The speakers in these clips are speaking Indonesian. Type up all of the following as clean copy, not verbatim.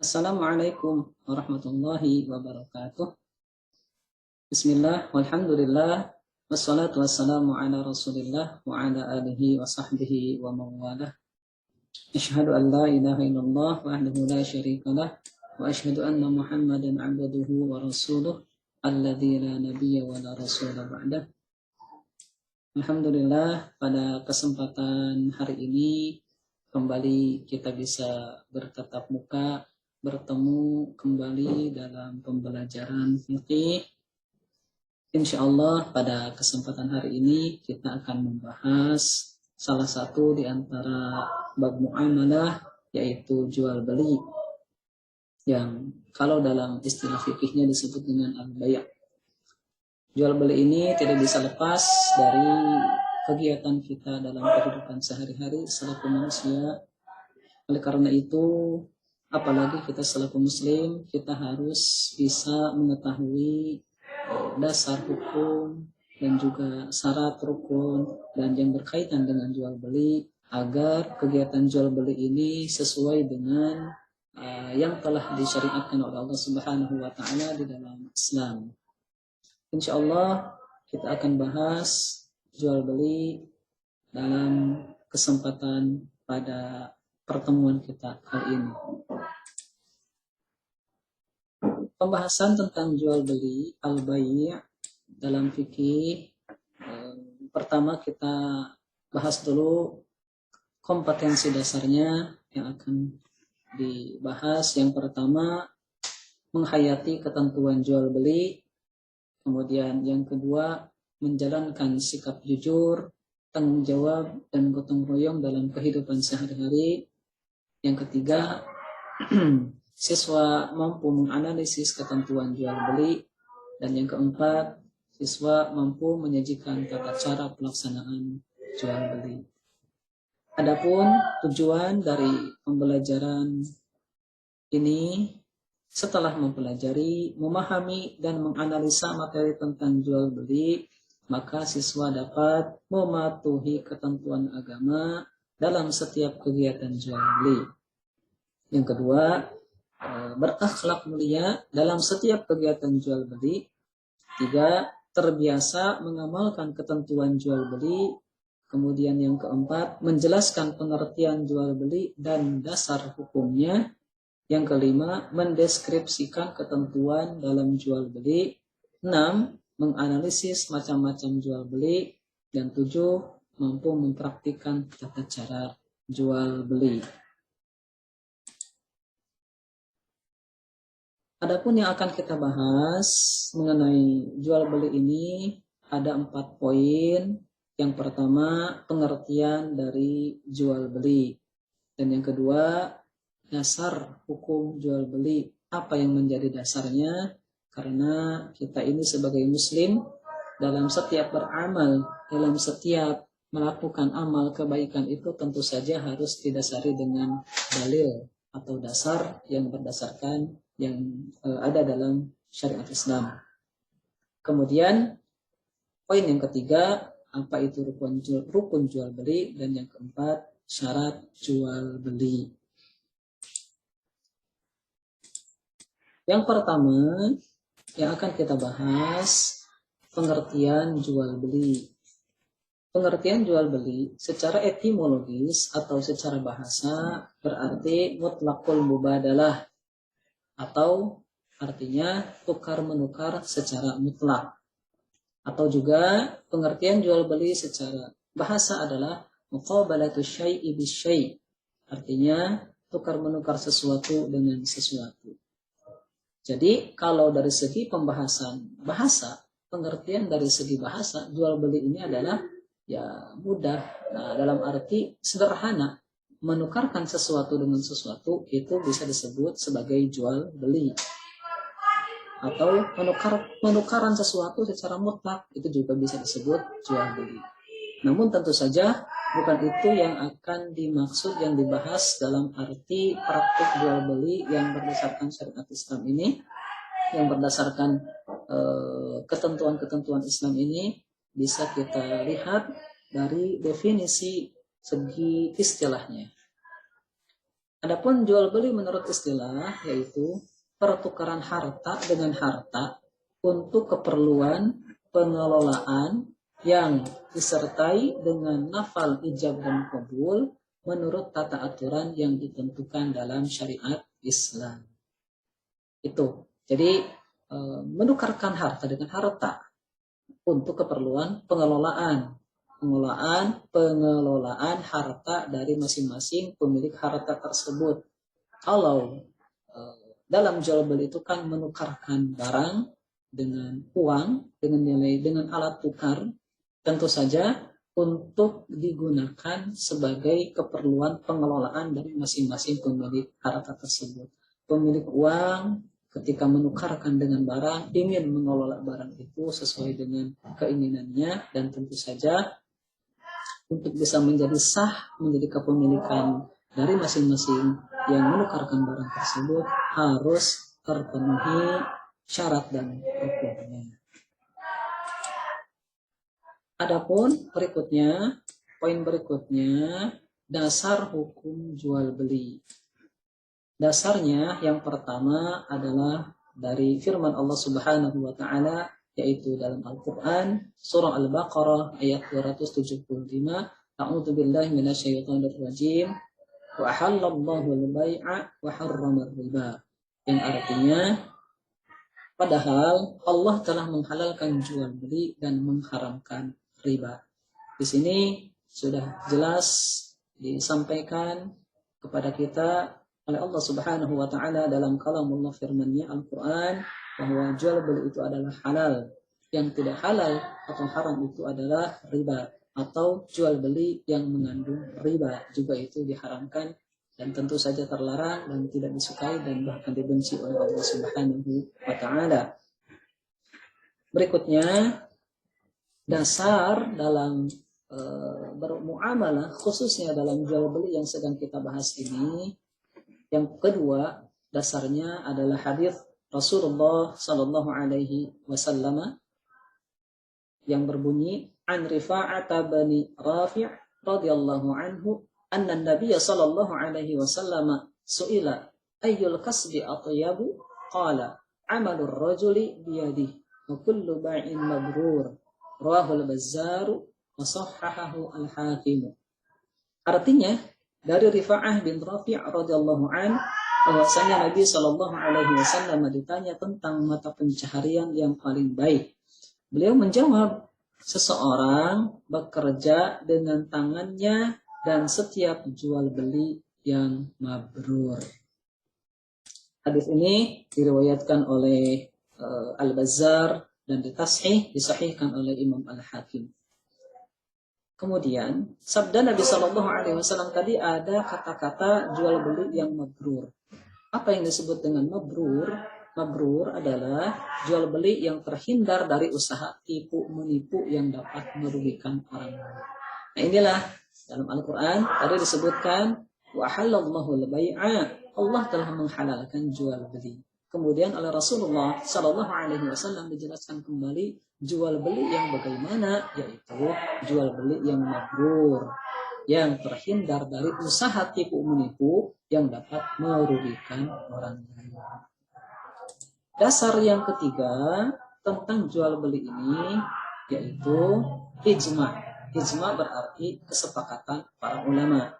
Assalamualaikum warahmatullahi wabarakatuh. Bismillah, walhamdulillah, wassalatu wassalamu ala rasulillah wa ala alihi wa sahbihi wa mawalah. Ashhadu an la ilaha illallah wahdahu la syarikalah wa ashhadu anna muhammadan abduhu wa rasuluh alladzi la nabiyya wa la rasula ba'dah. Alhamdulillah, pada kesempatan hari ini kembali kita bisa bertatap muka, bertemu kembali dalam pembelajaran fikih. Insya Allah pada kesempatan hari ini kita akan membahas salah satu di antara bab muamalah, yaitu jual beli, yang kalau dalam istilah fikihnya disebut dengan al-bay'. Jual beli ini tidak bisa lepas dari kegiatan kita dalam kehidupan sehari-hari selaku manusia. Oleh karena itu, apalagi kita selaku muslim, kita harus bisa mengetahui dasar hukum dan juga syarat rukun dan yang berkaitan dengan jual beli, agar kegiatan jual beli ini sesuai dengan yang telah disyariatkan oleh Allah Subhanahu wa taala di dalam Islam. Insya Allah kita akan bahas jual beli dalam kesempatan pada pertemuan kita kali ini. Pembahasan tentang jual beli al-bay' dalam fikih, pertama kita bahas dulu kompetensi dasarnya yang akan dibahas. Yang pertama, menghayati ketentuan jual beli. Kemudian yang kedua, menjalankan sikap jujur, tanggung jawab, dan gotong royong dalam kehidupan sehari-hari. Yang ketiga, siswa mampu menganalisis ketentuan jual beli. Dan yang keempat, siswa mampu menyajikan tata cara pelaksanaan jual beli. Adapun tujuan dari pembelajaran ini, setelah mempelajari, memahami, dan menganalisa materi tentang jual beli, maka siswa dapat mematuhi ketentuan agama dalam setiap kegiatan jual beli. Yang kedua, berakhlak mulia dalam setiap kegiatan jual beli. Tiga, terbiasa mengamalkan ketentuan jual beli. Kemudian yang keempat, menjelaskan pengertian jual beli dan dasar hukumnya. Yang kelima, mendeskripsikan ketentuan dalam jual beli. 6, menganalisis macam-macam jual beli. Dan 7, mampu mempraktikkan tata cara jual beli. Adapun yang akan kita bahas mengenai jual beli ini ada 4 poin. Yang pertama, pengertian dari jual beli. Dan yang kedua, dasar hukum jual beli. Apa yang menjadi dasarnya? Karena kita ini sebagai muslim, dalam setiap beramal, dalam setiap melakukan amal kebaikan itu tentu saja harus didasari dengan dalil atau dasar yang berdasarkan yang ada dalam syariat Islam. Kemudian poin yang ketiga, apa itu rukun jual beli, dan yang keempat, syarat jual beli. Yang pertama yang akan kita bahas, pengertian jual beli. Pengertian jual beli secara etimologis atau secara bahasa berarti mutlaqul mubadalah, atau artinya tukar menukar secara mutlak. Atau juga pengertian jual beli secara bahasa adalah muqabalatus syai'i bisyai', artinya tukar menukar sesuatu dengan sesuatu. Jadi kalau dari segi pembahasan bahasa, pengertian dari segi bahasa, jual beli ini adalah ya mudah. Nah, dalam arti sederhana, menukarkan sesuatu dengan sesuatu itu bisa disebut sebagai jual beli. Atau penukaran sesuatu secara mutlak itu juga bisa disebut jual beli. Namun tentu saja bukan itu yang akan dimaksud, yang dibahas dalam arti praktik jual beli yang berdasarkan syariat Islam ini, yang berdasarkan ketentuan-ketentuan Islam ini bisa kita lihat dari definisi segi istilahnya. Adapun jual beli menurut istilah yaitu pertukaran harta dengan harta untuk keperluan pengelolaan yang disertai dengan nafal ijab dan qabul menurut tata aturan yang ditentukan dalam syariat Islam. Itu. Jadi menukarkan harta dengan harta untuk keperluan pengelolaan harta dari masing-masing pemilik harta tersebut. Kalau dalam jual beli itu kan menukarkan barang dengan uang, dengan alat tukar, tentu saja untuk digunakan sebagai keperluan pengelolaan dari masing-masing pemilik harta tersebut. Pemilik uang ketika menukarkan dengan barang ingin mengelola barang itu sesuai dengan keinginannya, dan tentu saja untuk bisa menjadi sah menjadi kepemilikan dari masing-masing yang menukarkan barang tersebut harus terpenuhi syarat dan rukunnya. Adapun poin berikutnya, dasar hukum jual beli. Dasarnya yang pertama adalah dari firman Allah Subhanahu wa taala, yaitu dalam Al-Qur'an surah Al-Baqarah ayat 275, A'udzu billahi minasyaitonir rajim, wa ahallallahu al-bai'a wa harrama riba. Yang artinya, padahal Allah telah menghalalkan jual beli dan mengharamkan riba. Di sini sudah jelas disampaikan kepada kita oleh Allah Subhanahu wa taala dalam kalamullah firman-Nya Al-Qur'an bahwa jual beli itu adalah halal. Yang tidak halal atau haram itu adalah riba, atau jual beli yang mengandung riba juga itu diharamkan dan tentu saja terlarang dan tidak disukai dan bahkan dibenci oleh Allah Subhanahu wa taala. Berikutnya, dasar dalam bermuamalah, khususnya dalam jual beli yang sedang kita bahas ini. Yang kedua, dasarnya adalah hadis Rasulullah Sallallahu Alaihi Wasallam yang berbunyi, an Rifa'ata bani Rafi' radhiyallahu anhu, anna Nabiy Sallallahu Alaihi Wasallam su'ila ayyul kasbi atyabu, qala amalur rajuli biyadihi wa kullu bai'in mabrur, rawahul Bazzar wa sahhahahu al-Hakim. Artinya, dari Rifa'ah bin Rafi' radhiyallahu an, bahwasanya Nabi Shallallahu alaihi wasallam ditanya tentang mata pencaharian yang paling baik. Beliau menjawab, seseorang bekerja dengan tangannya dan setiap jual beli yang mabrur. Hadis ini diriwayatkan oleh Al-Bazzar dan disahihkan oleh Imam Al-Hakim. Kemudian sabda Nabi Shallallahu Alaihi Wasallam tadi ada kata-kata jual beli yang mabrur. Apa yang disebut dengan mabrur? Mabrur adalah jual beli yang terhindar dari usaha tipu menipu yang dapat merugikan orang lain. Nah, inilah dalam Al-Quran tadi disebutkan wa halallahu al-bai'a, Allah telah menghalalkan jual beli. Kemudian oleh Rasulullah Shallallahu Alaihi Wasallam dijelaskan kembali jual beli yang bagaimana, yaitu jual beli yang mabrur, yang terhindar dari usaha tipu menipu yang dapat merugikan orang lain. Dasar yang ketiga tentang jual beli ini yaitu ijma. Ijma berarti kesepakatan para ulama.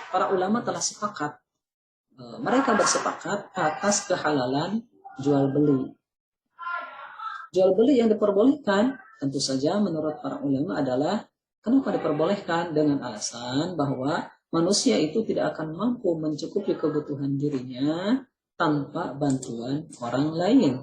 Para ulama telah sepakat, mereka bersepakat atas kehalalan jual beli. Jual beli yang diperbolehkan tentu saja menurut para ulama adalah, kenapa diperbolehkan? Dengan alasan bahwa manusia itu tidak akan mampu mencukupi kebutuhan dirinya tanpa bantuan orang lain.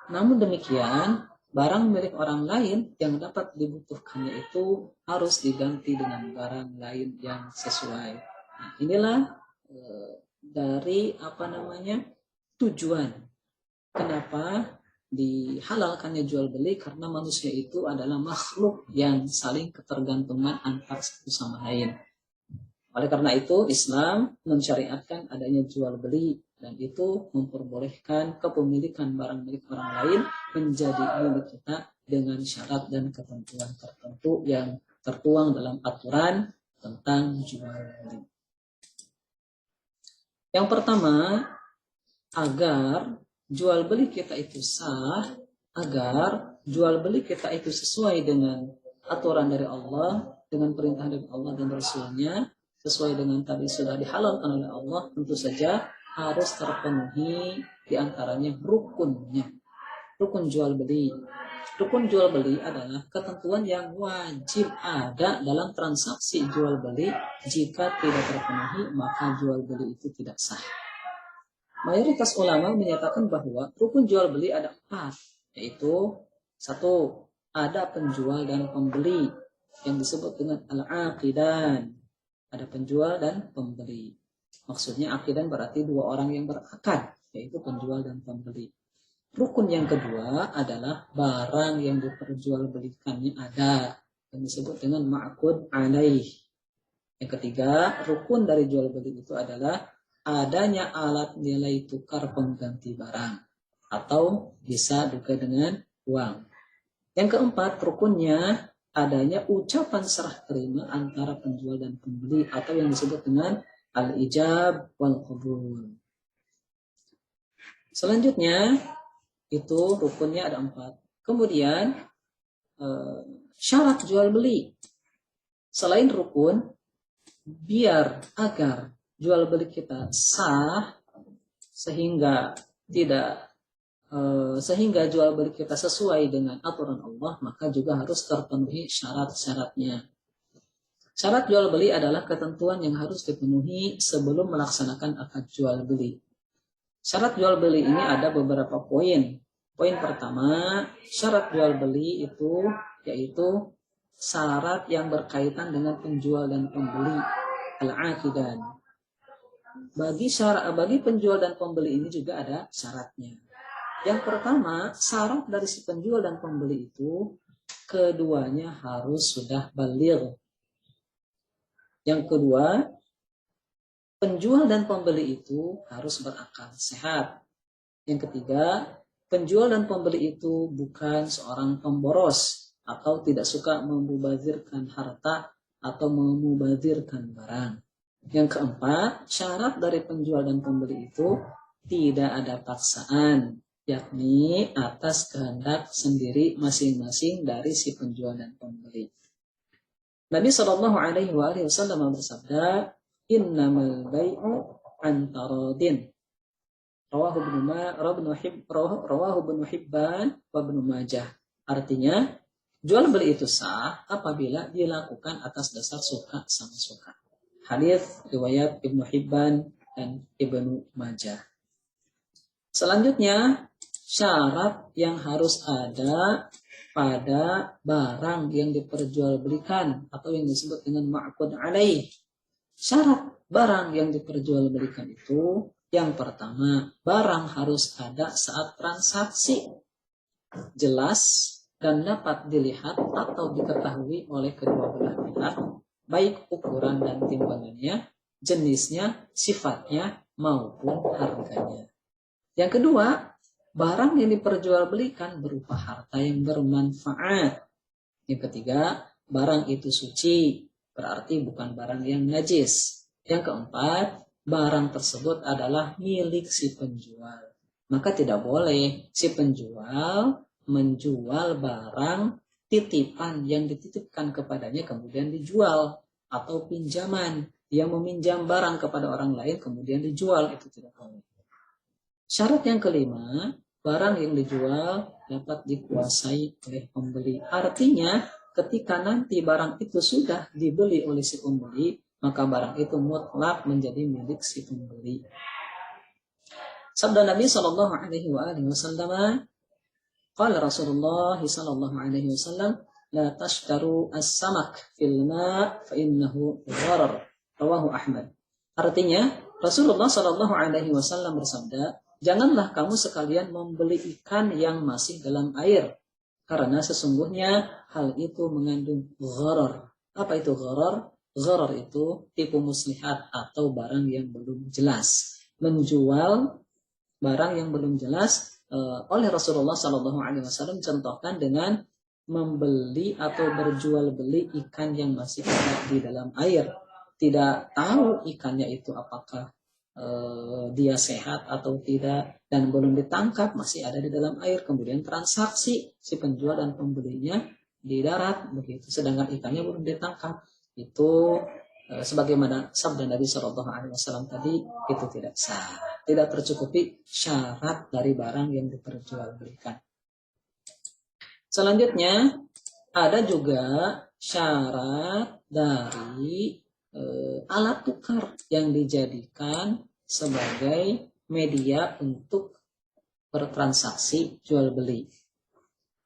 Namun demikian, barang milik orang lain yang dapat dibutuhkannya itu harus diganti dengan barang lain yang sesuai. Nah, inilah dari tujuan kenapa dihalalkannya jual beli, karena manusia itu adalah makhluk yang saling ketergantungan antar satu sama lain. Oleh karena itu Islam mensyariatkan adanya jual beli, dan itu memperbolehkan kepemilikan barang milik orang lain menjadi milik kita dengan syarat dan ketentuan tertentu yang tertuang dalam aturan tentang jual beli. Yang pertama, agar jual beli kita itu sah, agar jual beli kita itu sesuai dengan aturan dari Allah, dengan perintah dari Allah dan Rasulnya, sesuai dengan tadi sudah dihalalkan oleh Allah, tentu saja harus terpenuhi diantaranya rukunnya. Rukun jual beli. Rukun jual beli adalah ketentuan yang wajib ada dalam transaksi jual beli. Jika tidak terpenuhi, maka jual beli itu tidak sah. Mayoritas ulama menyatakan bahwa rukun jual beli ada 4, yaitu 1, ada penjual dan pembeli yang disebut dengan al-aqidan. Ada penjual dan pembeli. Maksudnya aqidan berarti 2 orang yang berakad, yaitu penjual dan pembeli. Rukun yang kedua adalah barang yang diperjualbelikannya ada, yang disebut dengan ma'qud alaih. Yang ketiga, rukun dari jual beli itu adalah adanya alat nilai tukar pengganti barang, atau bisa juga dengan uang. Yang keempat, rukunnya adanya ucapan serah terima antara penjual dan pembeli, atau yang disebut dengan al-ijab wal qabul. Selanjutnya, itu rukunnya ada 4. Kemudian syarat jual beli. Selain rukun, biar agar jual beli kita sah sehingga jual beli kita sesuai dengan aturan Allah, maka juga harus terpenuhi syarat-syaratnya. Syarat jual beli adalah ketentuan yang harus dipenuhi sebelum melaksanakan akad jual beli. Syarat jual beli ini ada beberapa poin. Poin pertama, syarat jual beli itu yaitu syarat yang berkaitan dengan penjual dan pembeli, al-aqidan. Bagi penjual dan pembeli ini juga ada syaratnya. Yang pertama, syarat dari si penjual dan pembeli itu keduanya harus sudah baligh. Yang kedua, penjual dan pembeli itu harus berakal sehat. Yang ketiga, penjual dan pembeli itu bukan seorang pemboros atau tidak suka memubazirkan harta atau memubazirkan barang. Yang keempat, syarat dari penjual dan pembeli itu tidak ada paksaan, yakni atas kehendak sendiri masing-masing dari si penjual dan pembeli. Nabi SAW bersabda, innamal bai'u an taradin. Rawahu Ibnu Hibban wa Ibnu Majah. Artinya, jual beli itu sah apabila dilakukan atas dasar suka sama suka. Hadis riwayat Ibnu Hibban dan Ibnu Majah. Selanjutnya, syarat yang harus ada pada barang yang diperjualbelikan atau yang disebut dengan ma'qud alaih. Syarat barang yang diperjualbelikan itu, yang pertama, barang harus ada saat transaksi, jelas dan dapat dilihat atau diketahui oleh kedua belah pihak, baik ukuran dan timbangannya, jenisnya, sifatnya, maupun harganya. Yang kedua, barang yang diperjualbelikan berupa harta yang bermanfaat. Yang ketiga, barang itu suci, berarti bukan barang yang najis. Yang keempat, barang tersebut adalah milik si penjual. Maka tidak boleh si penjual menjual barang titipan yang dititipkan kepadanya kemudian dijual, atau pinjaman, dia meminjam barang kepada orang lain kemudian dijual, itu tidak boleh. Syarat yang kelima, barang yang dijual dapat dikuasai oleh pembeli. Artinya, ketika nanti barang itu sudah dibeli oleh si pembeli, maka barang itu mutlak menjadi milik si pembeli. Sabda Nabi sallallahu alaihi wasallam, qala Rasulullah sallallahu alaihi wasallam, la tashtaru as-samak fil ma' fa innahu gharar. Rawahu Ahmad. Artinya, Rasulullah sallallahu alaihi wasallam bersabda, janganlah kamu sekalian membeli ikan yang masih dalam air, karena sesungguhnya hal itu mengandung gharar. Apa itu gharar? Gharar itu tipu muslihat atau barang yang belum jelas. Menjual barang yang belum jelas oleh Rasulullah SAW contohkan dengan membeli atau berjual beli ikan yang masih ada di dalam air. Tidak tahu ikannya itu apakah dia sehat atau tidak, dan belum ditangkap, masih ada di dalam air, kemudian transaksi si penjual dan pembelinya di darat begitu, sedangkan ikannya belum ditangkap, itu sebagaimana sabda Nabi Shallallahu Alaihi Wasallam tadi, itu tidak sah, tidak tercukupi syarat dari barang yang diperjualbelikan. Selanjutnya ada juga syarat dari alat tukar yang dijadikan sebagai media untuk bertransaksi jual beli.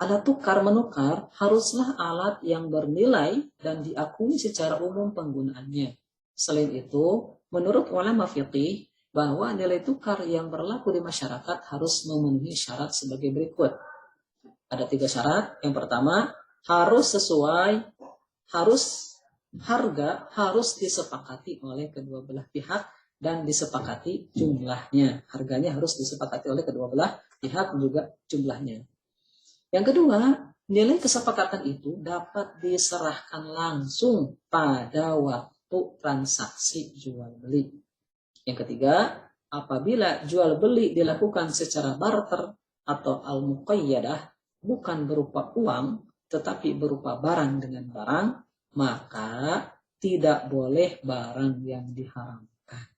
Alat tukar menukar haruslah alat yang bernilai dan diakui secara umum penggunaannya. Selain itu, menurut ulama fiqih, bahwa nilai tukar yang berlaku di masyarakat harus memenuhi syarat sebagai berikut. Ada 3 syarat. Yang pertama, harga harus disepakati oleh kedua belah pihak dan disepakati jumlahnya. Harganya harus disepakati oleh kedua belah pihak juga jumlahnya. Yang kedua, nilai kesepakatan itu dapat diserahkan langsung pada waktu transaksi jual beli. Yang ketiga, apabila jual beli dilakukan secara barter atau al-muqayyadah, bukan berupa uang tetapi berupa barang dengan barang, maka tidak boleh barang yang diharamkan.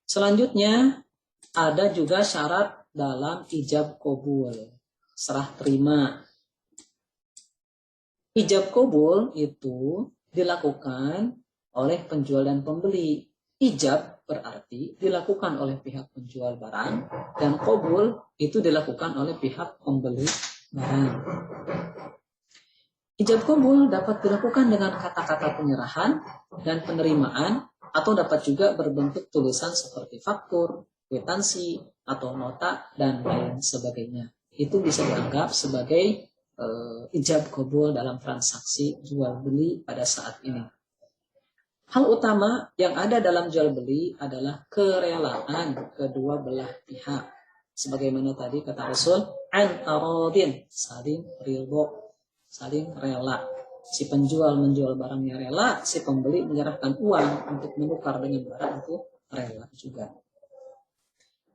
Selanjutnya, ada juga syarat dalam ijab qabul, serah terima. Ijab qabul itu dilakukan oleh penjual dan pembeli. Ijab berarti dilakukan oleh pihak penjual barang, dan qabul itu dilakukan oleh pihak pembeli barang. Ijab qabul dapat dilakukan dengan kata-kata penyerahan dan penerimaan, atau dapat juga berbentuk tulisan seperti faktur, kwitansi, atau nota, dan lain sebagainya. Itu bisa dianggap sebagai ijab qabul dalam transaksi jual beli pada saat ini. Hal utama yang ada dalam jual beli adalah kerelaan kedua belah pihak. Sebagaimana tadi kata Rasul, an taradin, saling ridho, saling rela. Si penjual menjual barangnya rela, si pembeli menyerahkan uang untuk menukar dengan barang itu rela juga.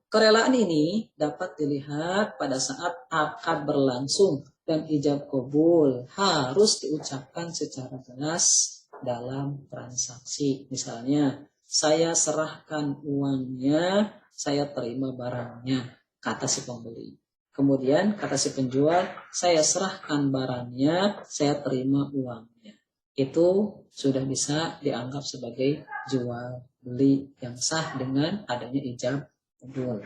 Kerelaan ini dapat dilihat pada saat akad berlangsung dan ijab qabul harus diucapkan secara jelas dalam transaksi. Misalnya, saya serahkan uangnya, saya terima barangnya, kata si pembeli. Kemudian kata si penjual, saya serahkan barangnya, saya terima uangnya. Itu sudah bisa dianggap sebagai jual beli yang sah dengan adanya ijab qabul.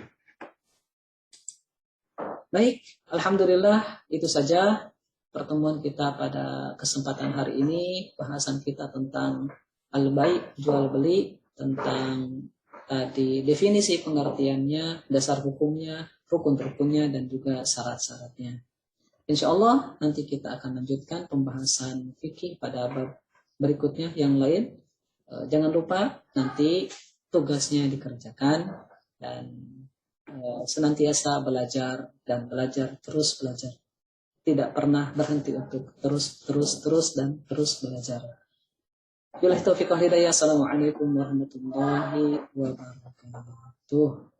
Baik, alhamdulillah itu saja pertemuan kita pada kesempatan hari ini. Bahasan kita tentang al-bai', jual beli, tentang tadi definisi pengertiannya, dasar hukumnya, rukun-rukunnya, dan juga syarat-syaratnya. Insya Allah nanti kita akan lanjutkan pembahasan fikih pada bab berikutnya yang lain. Jangan lupa nanti tugasnya dikerjakan dan senantiasa belajar dan belajar, terus belajar. Tidak pernah berhenti untuk terus belajar. Billahi taufiq wal hidayah. Assalamualaikum warahmatullahi wabarakatuh.